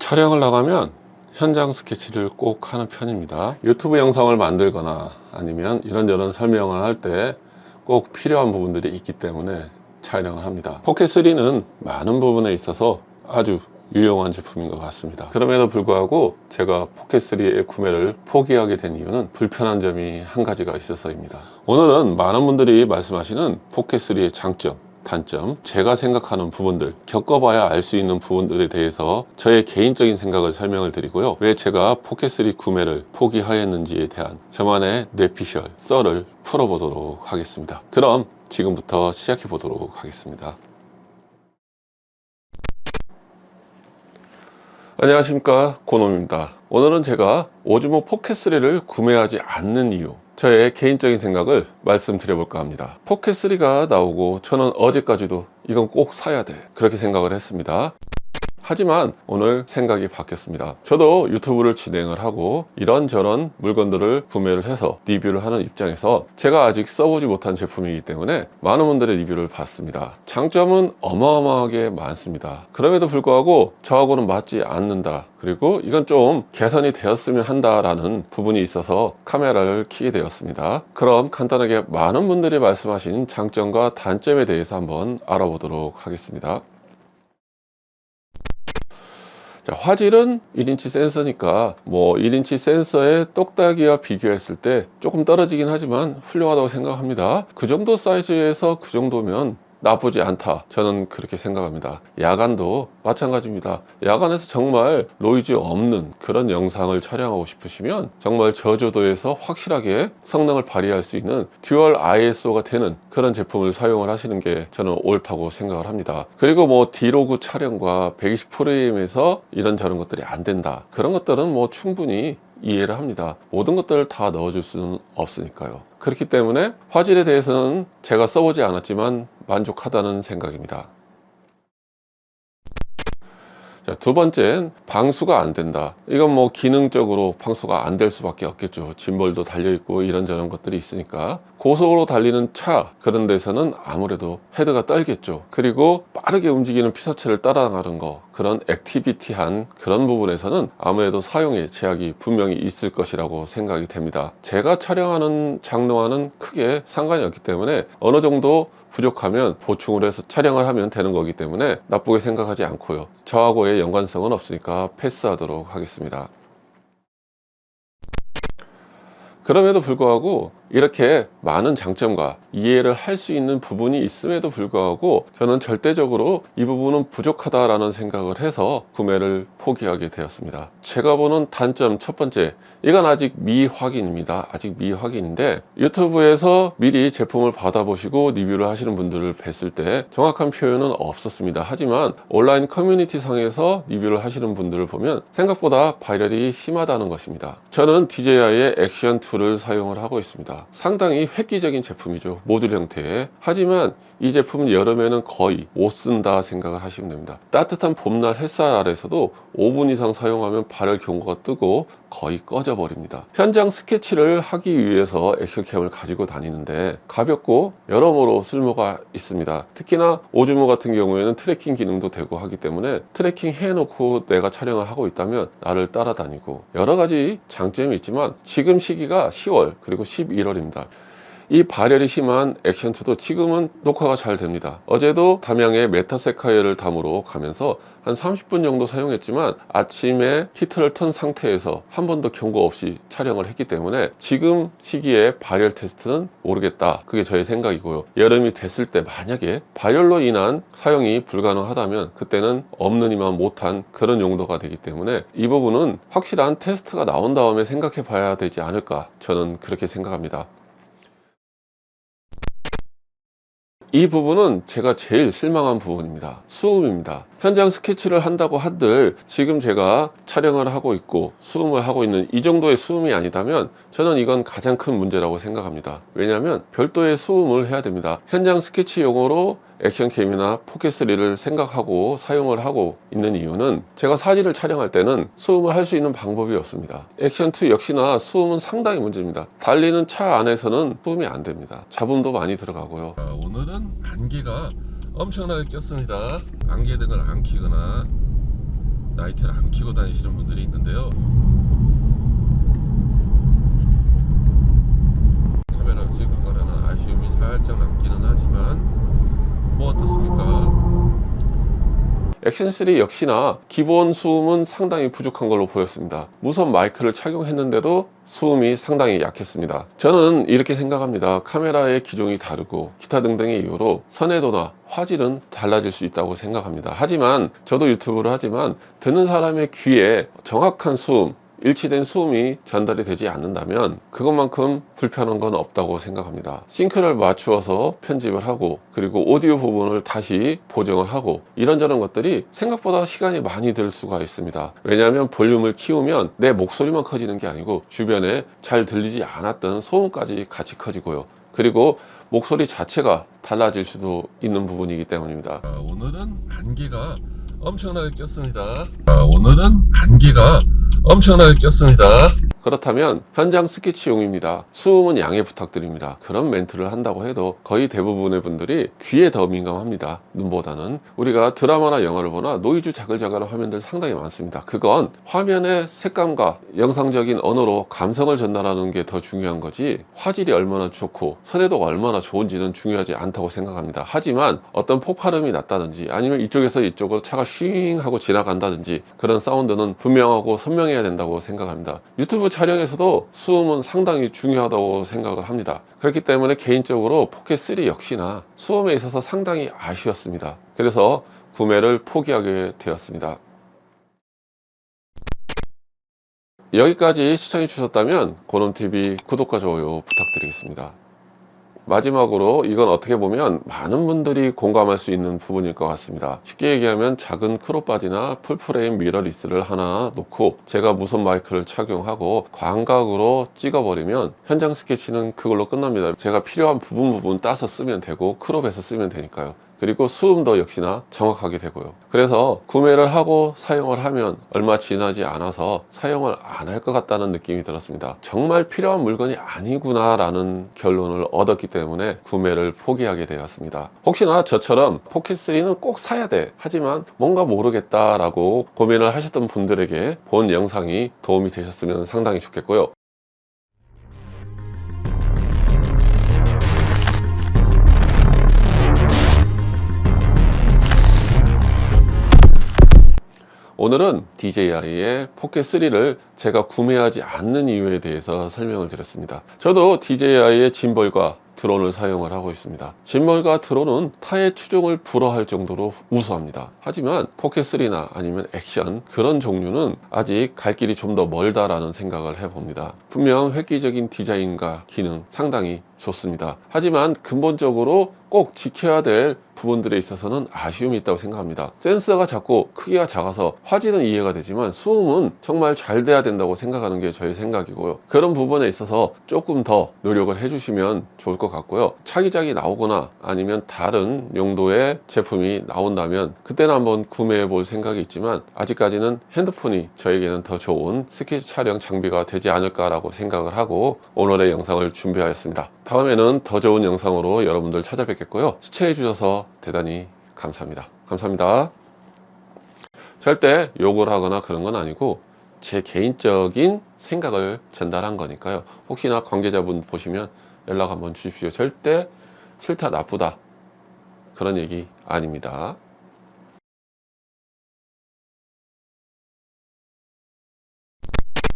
촬영을 나가면 현장 스케치를 꼭 하는 편입니다. 유튜브 영상을 만들거나 아니면 이런저런 설명을 할 때 꼭 필요한 부분들이 있기 때문에 촬영을 합니다. 포켓3는 많은 부분에 있어서 아주 유용한 제품인 것 같습니다. 그럼에도 불구하고 제가 포켓3의 구매를 포기하게 된 이유는 불편한 점이 한 가지가 있어서입니다. 오늘은 많은 분들이 말씀하시는 포켓3의 장점, 단점, 제가 생각하는 부분들, 겪어봐야 알 수 있는 부분들에 대해서 저의 개인적인 생각을 설명을 드리고요. 왜 제가 포켓3 구매를 포기하였는지에 대한 저만의 뇌피셜, 썰을 풀어보도록 하겠습니다. 그럼 지금부터 시작해 보도록 하겠습니다. 안녕하십니까, 고놈입니다. 오늘은 제가 오즈모 포켓3를 구매하지 않는 이유, 저의 개인적인 생각을 말씀드려 볼까 합니다. 포켓3가 나오고 저는 어제까지도 이건 꼭 사야 돼, 그렇게 생각을 했습니다. 하지만 오늘 생각이 바뀌었습니다. 저도 유튜브를 진행을 하고 이런저런 물건들을 구매를 해서 리뷰를 하는 입장에서 제가 아직 써보지 못한 제품이기 때문에 많은 분들의 리뷰를 봤습니다. 장점은 어마어마하게 많습니다. 그럼에도 불구하고 저하고는 맞지 않는다, 그리고 이건 좀 개선이 되었으면 한다라는 부분이 있어서 카메라를 켜게 되었습니다. 그럼 간단하게 많은 분들이 말씀하신 장점과 단점에 대해서 한번 알아보도록 하겠습니다. 자, 화질은 1인치 센서니까 1인치 센서의 똑딱이와 비교했을 때 조금 떨어지긴 하지만 훌륭하다고 생각합니다. 그 정도 사이즈에서 그 정도면 나쁘지 않다, 저는 그렇게 생각합니다. 야간도 마찬가지입니다. 야간에서 정말 노이즈 없는 그런 영상을 촬영하고 싶으시면 정말 저조도에서 확실하게 성능을 발휘할 수 있는 듀얼 ISO가 되는 그런 제품을 사용을 하시는 게 저는 옳다고 생각을 합니다. 그리고 디로그 촬영과 120프레임에서 이런저런 것들이 안 된다, 그런 것들은 충분히 이해를 합니다. 모든 것들을 다 넣어줄 수는 없으니까요. 그렇기 때문에 화질에 대해서는 제가 써보지 않았지만 만족하다는 생각입니다. 자, 두 번째는 방수가 안 된다. 이건 기능적으로 방수가 안 될 수밖에 없겠죠. 짐볼도 달려있고 이런저런 것들이 있으니까. 고속으로 달리는 차, 그런 데서는 아무래도 헤드가 떨겠죠. 그리고 빠르게 움직이는 피사체를 따라가는 거, 그런 액티비티한 그런 부분에서는 아무래도 사용에 제약이 분명히 있을 것이라고 생각이 됩니다. 제가 촬영하는 장르와는 크게 상관이 없기 때문에 어느 정도 부족하면 보충을 해서 촬영을 하면 되는 거기 때문에 나쁘게 생각하지 않고요. 저하고의 연관성은 없으니까 패스하도록 하겠습니다. 그럼에도 불구하고 이렇게 많은 장점과 이해를 할 수 있는 부분이 있음에도 불구하고 저는 절대적으로 이 부분은 부족하다라는 생각을 해서 구매를 포기하게 되었습니다. 제가 보는 단점 첫 번째, 이건 아직 미확인입니다. 아직 미확인인데 유튜브에서 미리 제품을 받아보시고 리뷰를 하시는 분들을 뵀을 때 정확한 표현은 없었습니다. 하지만 온라인 커뮤니티 상에서 리뷰를 하시는 분들을 보면 생각보다 발열이 심하다는 것입니다. 저는 DJI의 액션 2를 사용을 하고 있습니다. 상당히 획기적인 제품이죠. 모듈 형태에. 하지만 이 제품은 여름에는 거의 못 쓴다 생각을 하시면 됩니다. 따뜻한 봄날 햇살 아래서도 5분 이상 사용하면 발열 경고가 뜨고 거의 꺼져 버립니다. 현장 스케치를 하기 위해서 액션캠을 가지고 다니는데 가볍고 여러모로 쓸모가 있습니다. 특히나 오즈모 같은 경우에는 트래킹 기능도 되고 하기 때문에 트래킹 해놓고 내가 촬영을 하고 있다면 나를 따라다니고 여러 가지 장점이 있지만 지금 시기가 10월 그리고 11월입니다. 이 발열이 심한 액션2도 지금은 녹화가 잘 됩니다. 어제도 담양의 메타세카이어를 담으러 가면서 한 30분 정도 사용했지만 아침에 히터를 튼 상태에서 한 번도 경고 없이 촬영을 했기 때문에 지금 시기에 발열 테스트는 모르겠다, 그게 저의 생각이고요. 여름이 됐을 때 만약에 발열로 인한 사용이 불가능하다면 그때는 없는 이만 못한 그런 용도가 되기 때문에 이 부분은 확실한 테스트가 나온 다음에 생각해 봐야 되지 않을까, 저는 그렇게 생각합니다. 이 부분은 제가 제일 실망한 부분입니다. 수음입니다. 현장 스케치를 한다고 한들 지금 제가 촬영을 하고 있고 수음을 하고 있는 이 정도의 수음이 아니다면 저는 이건 가장 큰 문제라고 생각합니다. 왜냐하면 별도의 수음을 해야 됩니다. 현장 스케치용으로 액션캠이나 포켓3를 생각하고 사용을 하고 있는 이유는 제가 사진을 촬영할 때는 수음을 할 수 있는 방법이 없습니다. 액션2 역시나 수음은 상당히 문제입니다. 달리는 차 안에서는 수음이 안 됩니다. 잡음도 많이 들어가고요. 오늘은 안개가 엄청나게 꼈습니다. 안개등을 안 켜거나 나이트를 안 켜고 다니시는 분들이 있는데요. 카메라를 찍을 거라는 아쉬움이 살짝 남기는 하지만 뭐 어떻습니까? 액션3 역시나 기본 수음은 상당히 부족한 걸로 보였습니다. 무선 마이크를 착용했는데도 수음이 상당히 약했습니다. 저는 이렇게 생각합니다. 카메라의 기종이 다르고 기타 등등의 이유로 선해도나 화질은 달라질 수 있다고 생각합니다. 하지만 저도 유튜브를 하지만 듣는 사람의 귀에 정확한 수음, 일치된 수음이 전달이 되지 않는다면 그것만큼 불편한 건 없다고 생각합니다. 싱크를 맞추어서 편집을 하고 그리고 오디오 부분을 다시 보정을 하고 이런저런 것들이 생각보다 시간이 많이 들 수가 있습니다. 왜냐하면 볼륨을 키우면 내 목소리만 커지는 게 아니고 주변에 잘 들리지 않았던 소음까지 같이 커지고요. 그리고 목소리 자체가 달라질 수도 있는 부분이기 때문입니다. 오늘은 안개가 엄청나게 꼈습니다. 오늘은 안개가 엄청나게 꼈습니다. 그렇다면 현장 스케치용입니다. 수음은 양해 부탁드립니다. 그런 멘트를 한다고 해도 거의 대부분의 분들이 귀에 더 민감합니다. 눈보다는. 우리가 드라마나 영화를 보나 노이즈 자글자글한 화면들 상당히 많습니다. 그건 화면의 색감과 영상적인 언어로 감성을 전달하는 게 더 중요한 거지 화질이 얼마나 좋고 선해도가 얼마나 좋은지는 중요하지 않다고 생각합니다. 하지만 어떤 폭발음이 났다든지 아니면 이쪽에서 이쪽으로 차가 쉬잉 하고 지나간다든지 그런 사운드는 분명하고 선명해야 된다고 생각합니다. 유튜브 촬영에서도 수음은 상당히 중요하다고 생각을 합니다. 그렇기 때문에 개인적으로 포켓3 역시나 수음에 있어서 상당히 아쉬웠습니다. 그래서 구매를 포기하게 되었습니다. 여기까지 시청해 주셨다면 고놈TV 구독과 좋아요 부탁드리겠습니다. 마지막으로 이건 어떻게 보면 많은 분들이 공감할 수 있는 부분일 것 같습니다. 쉽게 얘기하면 작은 크롭바디나 풀프레임 미러리스를 하나 놓고 제가 무선 마이크를 착용하고 광각으로 찍어버리면 현장 스케치는 그걸로 끝납니다. 제가 필요한 부분 따서 쓰면 되고 크롭해서 쓰면 되니까요. 그리고 수음도 역시나 정확하게 되고요. 그래서 구매를 하고 사용을 하면 얼마 지나지 않아서 사용을 안 할 것 같다는 느낌이 들었습니다. 정말 필요한 물건이 아니구나 라는 결론을 얻었기 때문에 구매를 포기하게 되었습니다. 혹시나 저처럼 포켓3는 꼭 사야 돼 하지만 뭔가 모르겠다 라고 고민을 하셨던 분들에게 본 영상이 도움이 되셨으면 상당히 좋겠고요. 오늘은 DJI의 포켓3를 제가 구매하지 않는 이유에 대해서 설명을 드렸습니다. 저도 DJI의 짐벌과 드론을 사용을 하고 있습니다. 짐벌과 드론은 타의 추종을 불허할 정도로 우수합니다. 하지만 포켓3나 아니면 액션 그런 종류는 아직 갈 길이 좀 더 멀다라는 생각을 해봅니다. 분명 획기적인 디자인과 기능 상당히 좋습니다. 하지만 근본적으로 꼭 지켜야 될 부분들에 있어서는 아쉬움이 있다고 생각합니다. 센서가 작고 크기가 작아서 화질은 이해가 되지만 수음은 정말 잘 돼야 된다고 생각하는 게 저의 생각이고요. 그런 부분에 있어서 조금 더 노력을 해주시면 좋을 것 같고요. 차기작이 나오거나 아니면 다른 용도의 제품이 나온다면 그때는 한번 구매해 볼 생각이 있지만 아직까지는 핸드폰이 저에게는 더 좋은 스케치 촬영 장비가 되지 않을까라고 생각을 하고 오늘의 영상을 준비하였습니다. 다음에는 더 좋은 영상으로 여러분들 찾아뵙겠고요. 시청해 주셔서 대단히 감사합니다. 감사합니다. 절대 욕을 하거나 그런 건 아니고 제 개인적인 생각을 전달한 거니까요. 혹시나 관계자분 보시면 연락 한번 주십시오. 절대 싫다 나쁘다 그런 얘기 아닙니다.